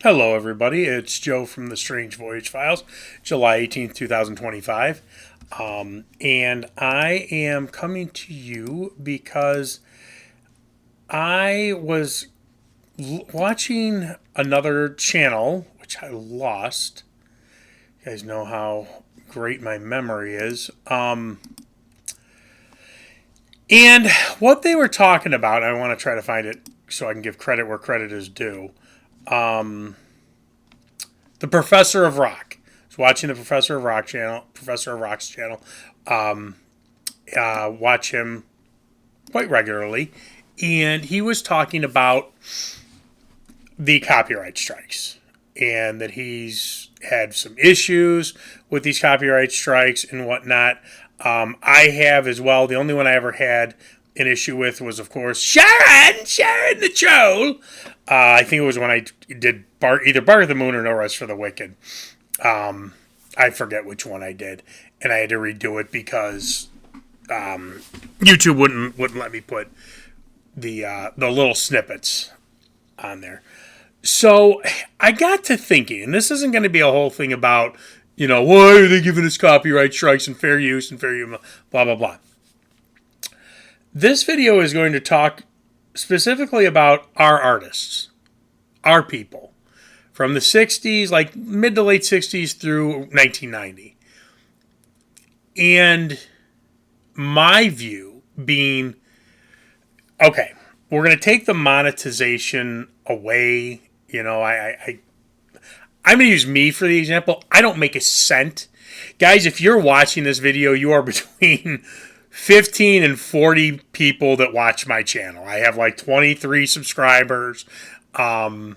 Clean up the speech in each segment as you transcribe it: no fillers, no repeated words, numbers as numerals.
Hello, everybody. It's Joe from the Strange Voyage Files, July 18th, 2025. And I am coming to you because I was watching another channel, which I lost. You guys know how great my memory is. And what they were talking about, I want to try to find it so I can give credit where credit is due. The Professor of Rock. I was watching the Professor of Rock's channel. Watch him quite regularly, and he was talking about the copyright strikes and that he's had some issues with these copyright strikes and whatnot. I have as well. The only one I ever had an issue with was, of course, Sharon the Troll. I think it was when I did either Bark of the Moon or No Rest for the Wicked. I forget which one I did, and I had to redo it because YouTube wouldn't let me put the little snippets on there. So I got to thinking, and this isn't going to be a whole thing about, why are they giving us copyright strikes and fair use, blah, blah, blah. This video is going to talk specifically about our artists, our people, from the 60s, like mid to late 60s through 1990. And my view being, okay, we're going to take the monetization away. I'm going to use me for the example. I don't make a cent. Guys, if you're watching this video, you are between 15 and 40 people that watch my channel. I have like 23 subscribers. I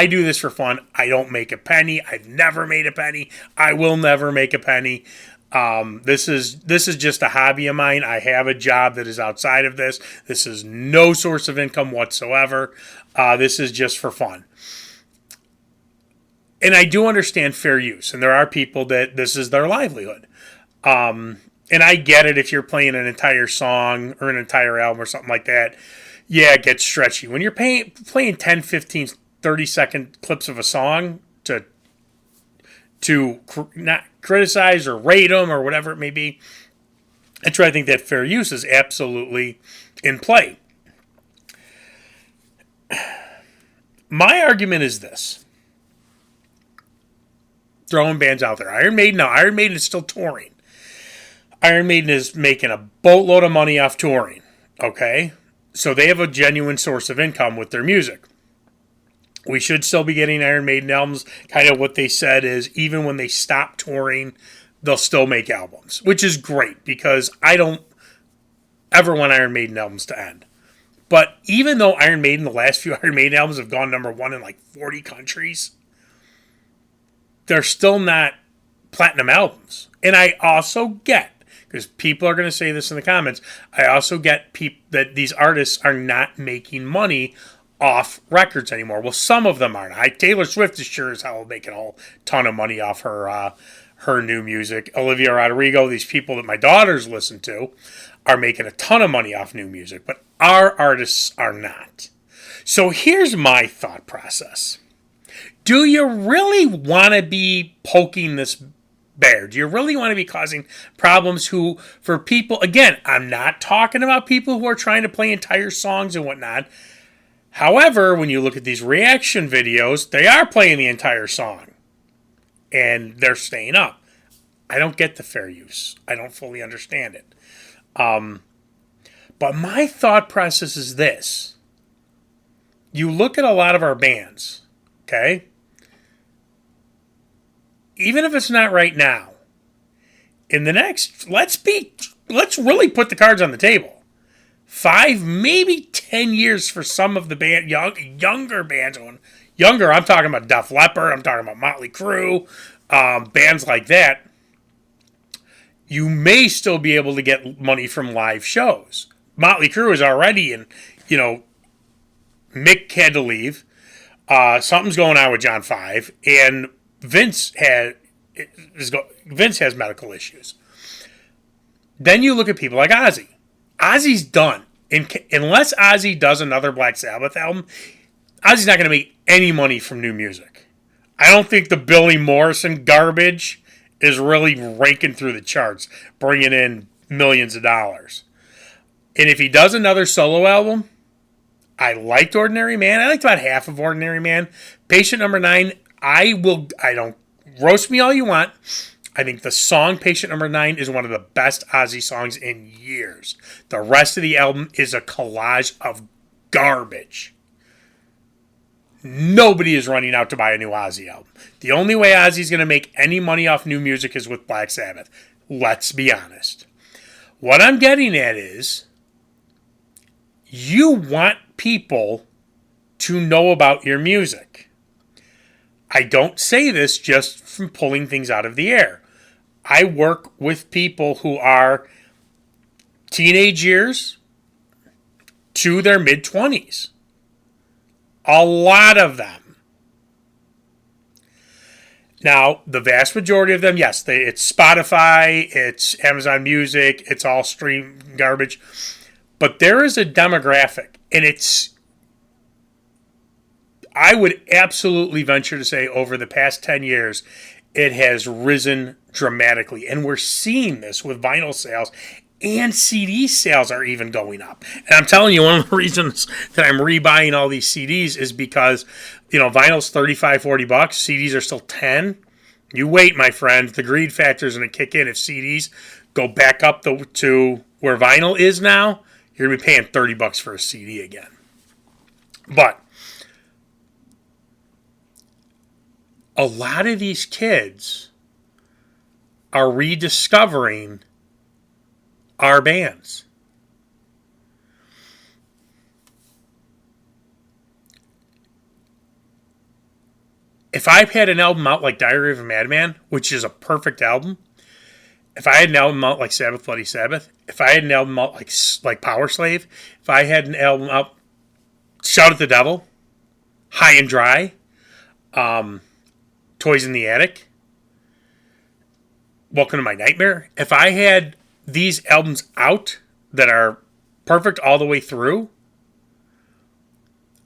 do this for fun. I don't make a penny. I've never made a penny. I will never make a penny. This is just a hobby of mine. I have a job that is outside of this. This is no source of income whatsoever. This is just for fun. And I do understand fair use, and there are people that this is their livelihood. And I get it if you're playing an entire song or an entire album or something like that. Yeah, it gets stretchy. When you're playing 10, 15, 30-second clips of a song to not criticize or rate them or whatever it may be, that's where I think that fair use is absolutely in play. My argument is this. Throwing bands out there. Iron Maiden is still touring. Iron Maiden is making a boatload of money off touring. Okay? So they have a genuine source of income with their music. We should still be getting Iron Maiden albums. Kind of what they said is even when they stop touring, they'll still make albums, which is great because I don't ever want Iron Maiden albums to end. But even though the last few Iron Maiden albums have gone number one in like 40 countries, they're still not platinum albums. And I also get, because people are going to say this in the comments, I also get that these artists are not making money off records anymore. Well, some of them aren't. Taylor Swift is sure as hell making a whole ton of money off her new music. Olivia Rodrigo, these people that my daughters listen to, are making a ton of money off new music. But our artists are not. So here's my thought process. Do you really want to be poking this bear? Do you really want to be causing problems for people? Again, I'm not talking about people who are trying to play entire songs and whatnot. However, when you look at these reaction videos, they are playing the entire song. And they're staying up. I don't get the fair use. I don't fully understand it. But my thought process is this. You look at a lot of our bands, okay? Even if it's not right now, in the next, let's really put the cards on the table. 5, maybe 10 years for some of the younger bands. Younger, I'm talking about Def Leppard, I'm talking about Motley Crue, bands like that. You may still be able to get money from live shows. Motley Crue is already in, Mick had to leave. Something's going on with John 5, and Vince has medical issues. Then you look at people like Ozzy. Ozzy's done. Unless Ozzy does another Black Sabbath album, Ozzy's not going to make any money from new music. I don't think the Billy Morrison garbage is really ranking through the charts, bringing in millions of dollars. And if he does another solo album, I liked Ordinary Man. I liked about half of Ordinary Man. Patient Number 9, I don't roast me all you want. I think the song Patient Number 9 is one of the best Ozzy songs in years. The rest of the album is a collage of garbage. Nobody is running out to buy a new Ozzy album. The only way Ozzy's going to make any money off new music is with Black Sabbath. Let's be honest. What I'm getting at is, you want people to know about your music. I don't say this just from pulling things out of the air. I work with people who are teenage years to their mid-20s. A lot of them. Now, the vast majority of them, yes, it's Spotify, it's Amazon Music, it's all stream garbage. But there is a demographic, and I would absolutely venture to say over the past 10 years, it has risen dramatically. And we're seeing this with vinyl sales, and CD sales are even going up. And I'm telling you, one of the reasons that I'm rebuying all these CDs is because, vinyl's $35, $40. CDs are still 10. You wait, my friend. The greed factor is going to kick in. If CDs go back up to where vinyl is now, you're going to be paying $30 for a CD again. But a lot of these kids are rediscovering our bands. If I've had an album out like Diary of a Madman, which is a perfect album, if I had an album out like Sabbath Bloody Sabbath, if I had an album out like Power Slave, if I had an album out Shout at the Devil, High and Dry, Toys in the Attic, Welcome to My Nightmare, if I had these albums out that are perfect all the way through,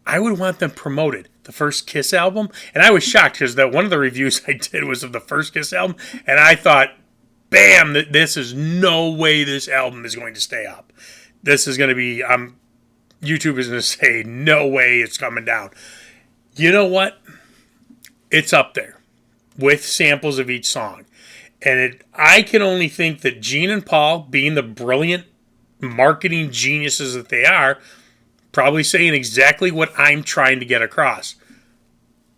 I would want them promoted. The first Kiss album, and I was shocked because one of the reviews I did was of the first Kiss album, and I thought, bam, this is no way this album is going to stay up. This is going to be, YouTube is going to say, no way it's coming down. You know what? It's up there with samples of each song. And I can only think that Gene and Paul, being the brilliant marketing geniuses that they are, probably saying exactly what I'm trying to get across.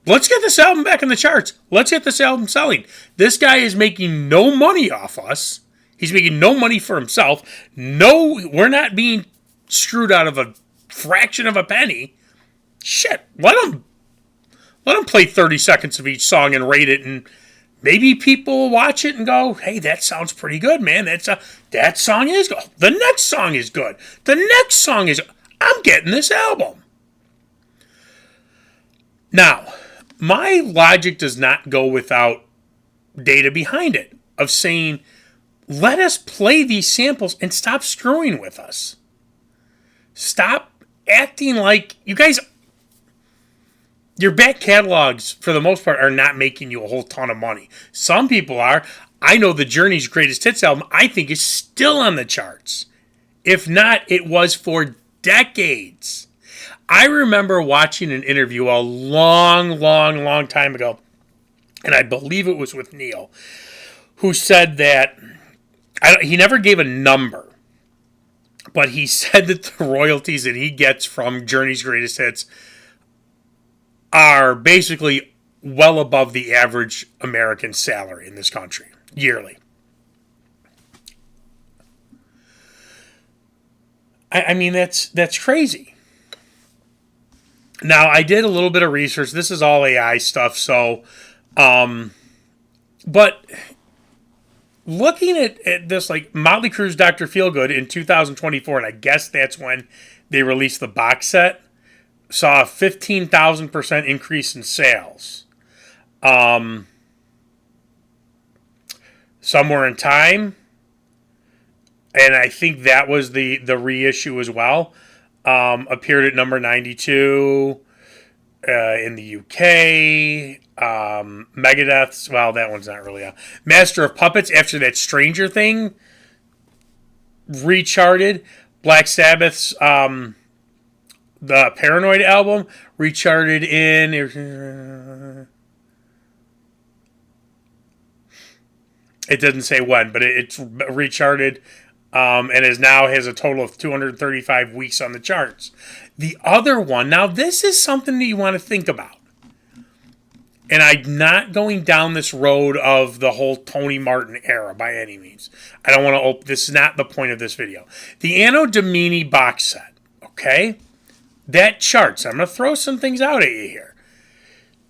Let's get this album back in the charts. Let's get this album selling. This guy is making no money off us. He's making no money for himself. No, we're not being screwed out of a fraction of a penny. Shit, let him play 30 seconds of each song and rate it, and maybe people will watch it and go, hey, that sounds pretty good, man. That song is good. The next song is good. The next song is... I'm getting this album. Now, my logic does not go without data behind it of saying, let us play these samples and stop screwing with us. Stop acting like you guys... Your back catalogs, for the most part, are not making you a whole ton of money. Some people are. I know the Journey's Greatest Hits album, I think, is still on the charts. If not, it was for decades. I remember watching an interview a long time ago, and I believe it was with Neil, who said that, he never gave a number, but he said that the royalties that he gets from Journey's Greatest Hits are basically well above the average American salary in this country, yearly. I mean, that's crazy. Now, I did a little bit of research. This is all AI stuff, so... but looking at this, like, Motley Crue's Dr. Feelgood in 2024, and I guess that's when they released the box set, saw a 15,000% increase in sales. Somewhere in Time... and I think that was the reissue as well, appeared at number 92. in the UK. Megadeth's, well, that one's not really a Master of Puppets. After that Stranger Thing recharted. Black Sabbath's the Paranoid album recharted in. It doesn't say when, but it's recharted and is now has a total of 235 weeks on the charts. The other one, now this is something that you want to think about. And I'm not going down this road of the whole Tony Martin era by any means. I don't want to this is not the point of this video. The Anno Domini box set, okay? That charts. I'm going to throw some things out at you here.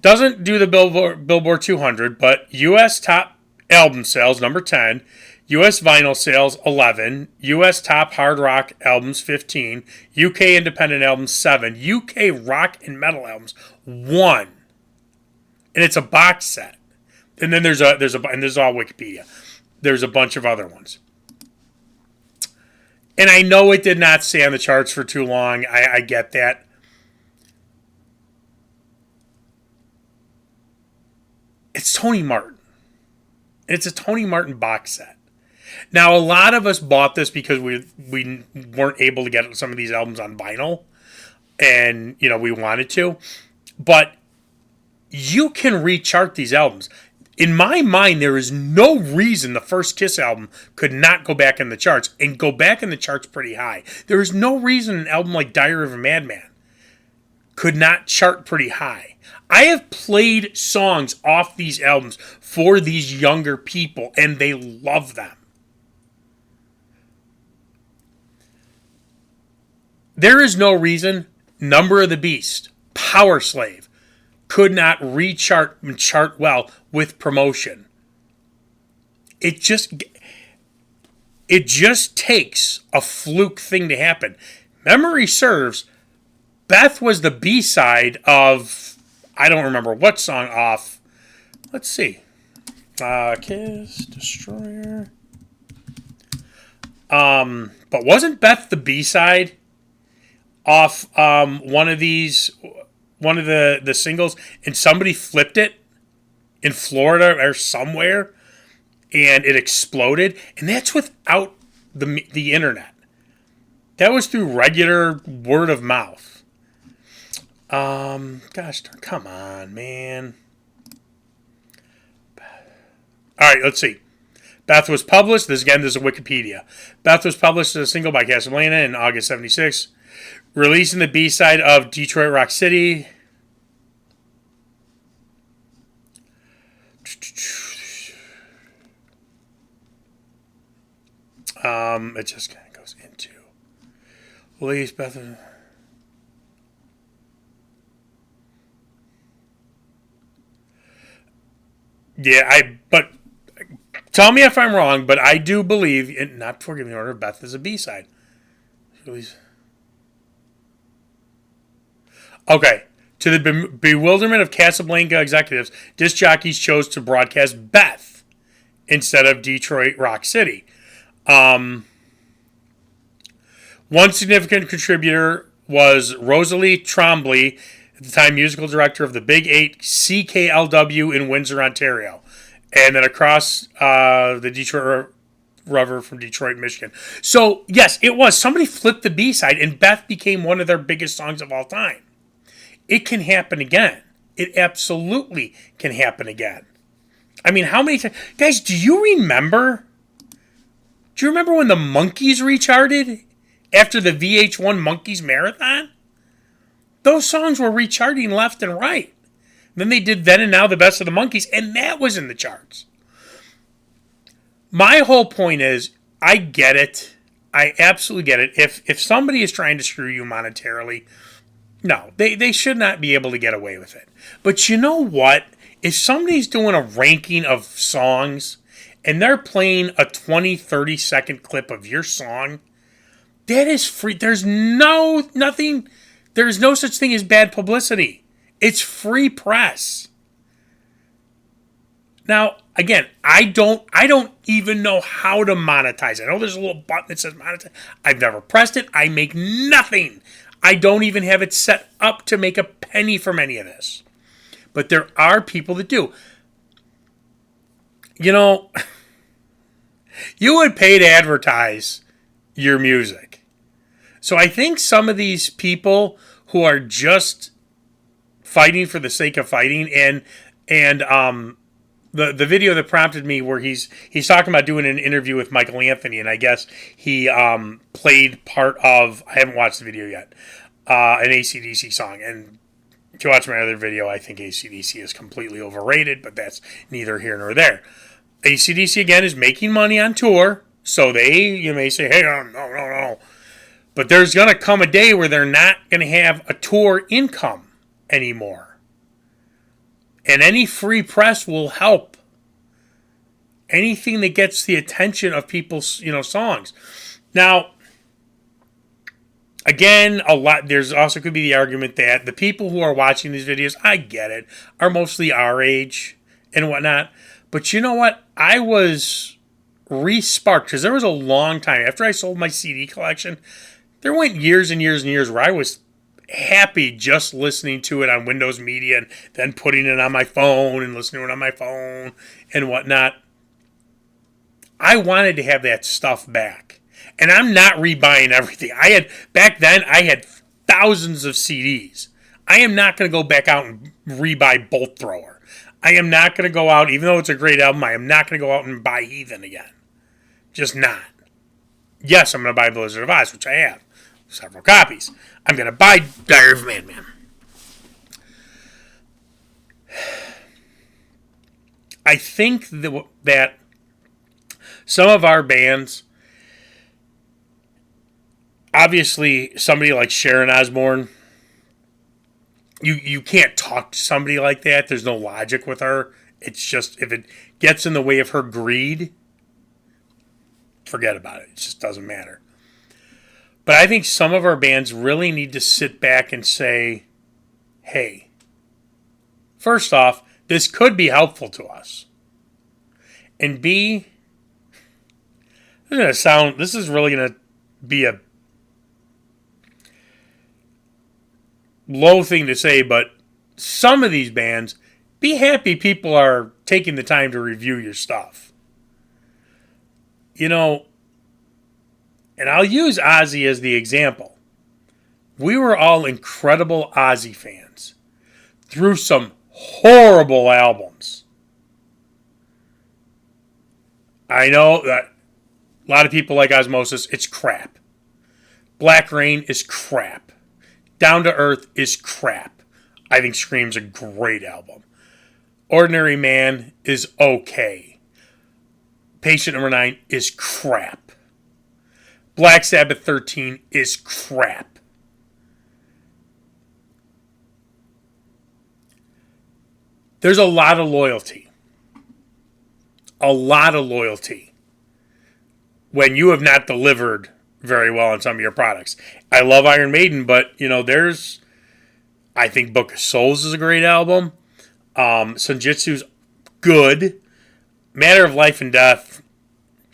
Doesn't do the Billboard 200, but U.S. top album sales, number 10. U.S. vinyl sales, 11. U.S. top hard rock albums, 15. U.K. independent albums, 7. U.K. rock and metal albums, 1. And it's a box set. And then there's and this is all Wikipedia. There's a bunch of other ones. And I know it did not stay on the charts for too long. I get that. It's Tony Martin. It's a Tony Martin box set. Now, a lot of us bought this because we weren't able to get some of these albums on vinyl. And, we wanted to. But you can rechart these albums. In my mind, there is no reason the first Kiss album could not go back in the charts and go back in the charts pretty high. There is no reason an album like Diary of a Madman could not chart pretty high. I have played songs off these albums for these younger people, and they love them. There is no reason Number of the Beast, Power Slave, could not rechart and chart well with promotion. It just takes a fluke thing to happen. Memory serves, Beth was the B-side of, I don't remember what song off. Let's see. Kiss, Destroyer. But wasn't Beth the B-side off one of the singles, and somebody flipped it in Florida or somewhere, and it exploded? And that's without the internet. That was through regular word of mouth. Gosh, come on, man. All right, let's see. Beth was published. This is a Wikipedia. Beth was published as a single by Casablanca in August 76. Releasing the B-side of Detroit Rock City. It just kind of goes into release Beth. Yeah, but tell me if I'm wrong, but I do believe, in not forgiving order, Beth is a B-side. Okay. To the bewilderment of Casablanca executives, disc jockeys chose to broadcast Beth instead of Detroit Rock City. One significant contributor was Rosalie Tremblay, at the time musical director of the Big 8 CKLW in Windsor, Ontario. And then across the Detroit River from Detroit, Michigan. So, yes, it was. Somebody flipped the B-side, and Beth became one of their biggest songs of all time. It can happen again. It absolutely can happen again. I mean, how many times... Guys, do you remember... Do you remember when the Monkees recharted after the VH1 Monkees Marathon? Those songs were recharting left and right. Then they did Then and Now, The Best of the Monkees, and that was in the charts. My whole point is, I get it. I absolutely get it. If somebody is trying to screw you monetarily, no, they should not be able to get away with it. But you know what? If somebody's doing a ranking of songs and they're playing a 20, 30-second clip of your song, that is free. There's no such thing as bad publicity. It's free press. Now, again, I don't even know how to monetize. I know there's a little button that says monetize. I've never pressed it. I make nothing I don't even have it set up to make a penny from any of this. But there are people that do. You know, you would pay to advertise your music. So I think some of these people who are just fighting for the sake of fighting, and the video that prompted me where he's talking about doing an interview with Michael Anthony, and I guess he played part of, I haven't watched the video yet, an AC/DC song. And if you watch my other video, I think AC/DC is completely overrated, but that's neither here nor there. AC/DC, again, is making money on tour, so you may say, hey, no. But there's going to come a day where they're not going to have a tour income anymore. And any free press will help. Anything that gets the attention of people's, songs. Now, again, there's also could be the argument that the people who are watching these videos, I get it, are mostly our age and whatnot. But you know what? I was re-sparked because there was a long time after I sold my CD collection. There went years and years and years where I was happy just listening to it on Windows Media and then putting it on my phone and listening to it on my phone and whatnot. I wanted to have that stuff back. And I'm not rebuying everything. Back then, I had thousands of CDs. I am not going to go back out and rebuy Bolt Thrower. I am not going to go out, even though it's a great album, I am not going to go out and buy Heathen again. Just not. Yes, I'm going to buy Blizzard of Oz, which I have. Several copies. I'm going to buy Diary of a Madman. I think that some of our bands, obviously somebody like Sharon Osbourne, you can't talk to somebody like that. There's no logic with her. It's just, if it gets in the way of her greed, forget about it. It just doesn't matter. But I think some of our bands really need to sit back and say, hey, first off, this could be helpful to us. And B, this is really going to be a low thing to say, but some of these bands, be happy people are taking the time to review your stuff. And I'll use Ozzy as the example. We were all incredible Ozzy fans through some horrible albums. I know that a lot of people like Osmosis. It's crap. Black Rain is crap. Down to Earth is crap. I think Scream's a great album. Ordinary Man is okay. Patient Number 9 is crap. Black Sabbath 13 is crap. There's a lot of loyalty. A lot of loyalty when you have not delivered very well on some of your products. I love Iron Maiden, but, I think Book of Souls is a great album. Senjutsu's good. Matter of Life and Death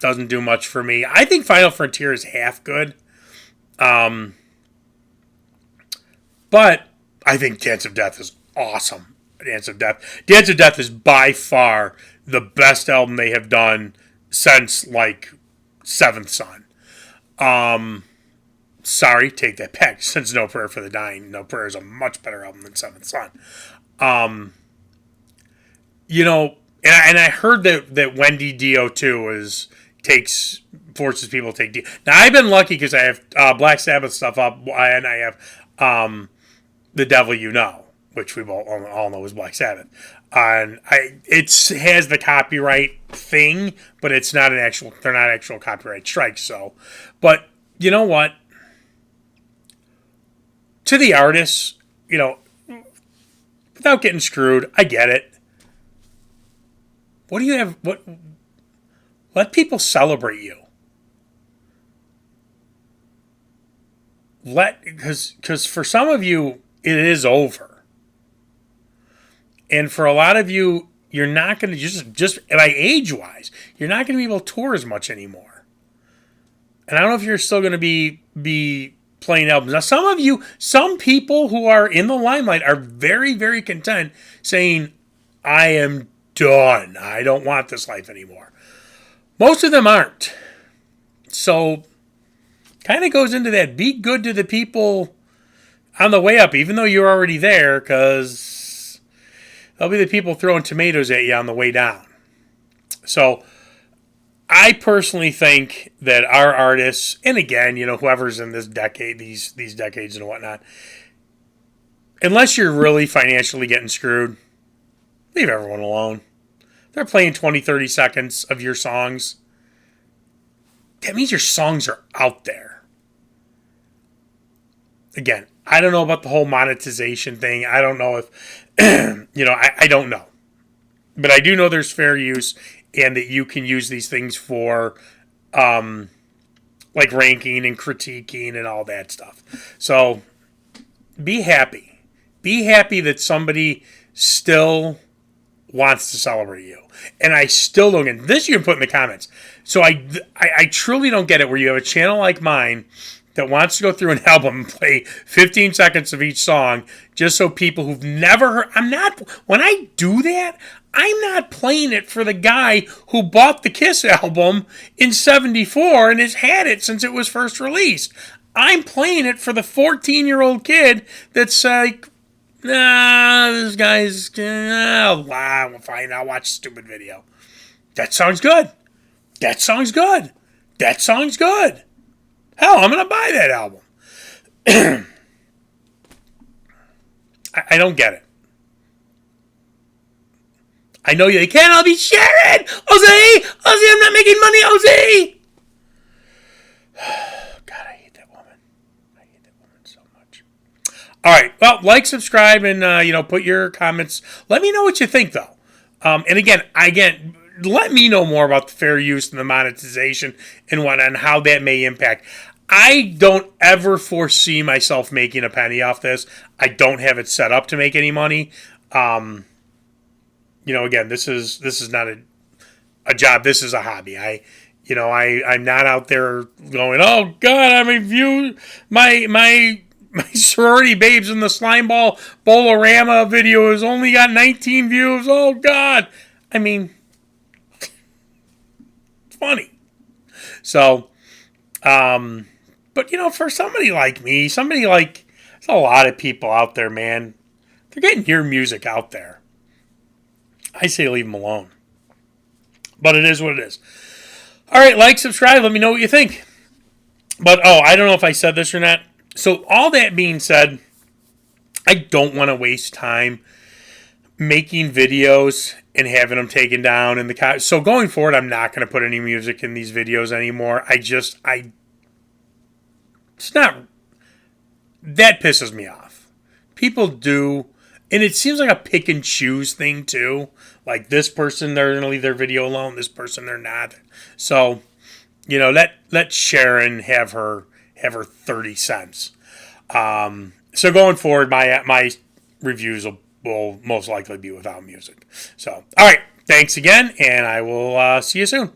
doesn't do much for me. I think Final Frontier is half good. But I think Dance of Death is awesome. Dance of Death is by far the best album they have done since, Seventh Son. Sorry, take that back. Since No Prayer for the Dying, No Prayer is a much better album than Seventh Son. And I heard that Wendy DO2 forces people to take Dio. Now, I've been lucky because I have Black Sabbath stuff up, and I have The Devil You Know, which we all know is Black Sabbath. And it has the copyright thing, but they're not actual copyright strikes. So, but you know what? To the artists, without getting screwed, I get it. What do you have? Let people celebrate you. Because for some of you, it is over. And for a lot of you, you're not going to just by age-wise, you're not going to be able to tour as much anymore. And I don't know if you're still going to be playing albums. Now, some people who are in the limelight are very, very content saying, I am done. I don't want this life anymore. Most of them aren't. So, kind of goes into that. Be good to the people on the way up, even though you're already there, because they'll be the people throwing tomatoes at you on the way down. So, I personally think that our artists, and again, whoever's in this decade, these decades and whatnot, unless you're really financially getting screwed, leave everyone alone. They're playing 20, 30 seconds of your songs. That means your songs are out there. Again, I don't know about the whole monetization thing. I don't know if, I don't know. But I do know there's fair use and that you can use these things for like ranking and critiquing and all that stuff. So be happy. Be happy that somebody still wants to celebrate you. And I still don't get this. You can put in the comments. So I truly don't get it where you have a channel like mine that wants to go through an album and play 15 seconds of each song just so people who've never heard. When I do that, I'm not playing it for the guy who bought the Kiss album in '74 and has had it since it was first released. I'm playing it for the 14-year-old kid that's like, this guy's, fine, I'll watch a stupid video. That song's good. That song's good. That song's good. Hell, I'm going to buy that album. I don't get it. I know they can't all be sharing. Ozzy, I'm not making money, Ozzy. God, I hate that woman. I hate that woman so much. All right, well, like, subscribe, and put your comments. Let me know what you think, though. And again, let me know more about the fair use and the monetization and whatnot, and how that may impact. I don't ever foresee myself making a penny off this. I don't have it set up to make any money. Again, this is not a job. This is a hobby. I'm not out there going, oh God, I mean, my sorority babes in the slime ball Bolorama video has only got 19 views. Oh God. I mean, it's funny. So, but for somebody like me, there's a lot of people out there, man. They're getting your music out there. I say leave them alone. But it is what it is. All right, like, subscribe, let me know what you think. But, I don't know if I said this or not. So, all that being said, I don't want to waste time making videos and having them taken down in the so going forward, I'm not going to put any music in these videos anymore. It's not, that pisses me off. People do, and it seems like a pick and choose thing too. Like this person, they're going to leave their video alone. This person, they're not. So, let Sharon have her 30 cents. So going forward, my reviews will most likely be without music. So, all right. Thanks again, and I will see you soon.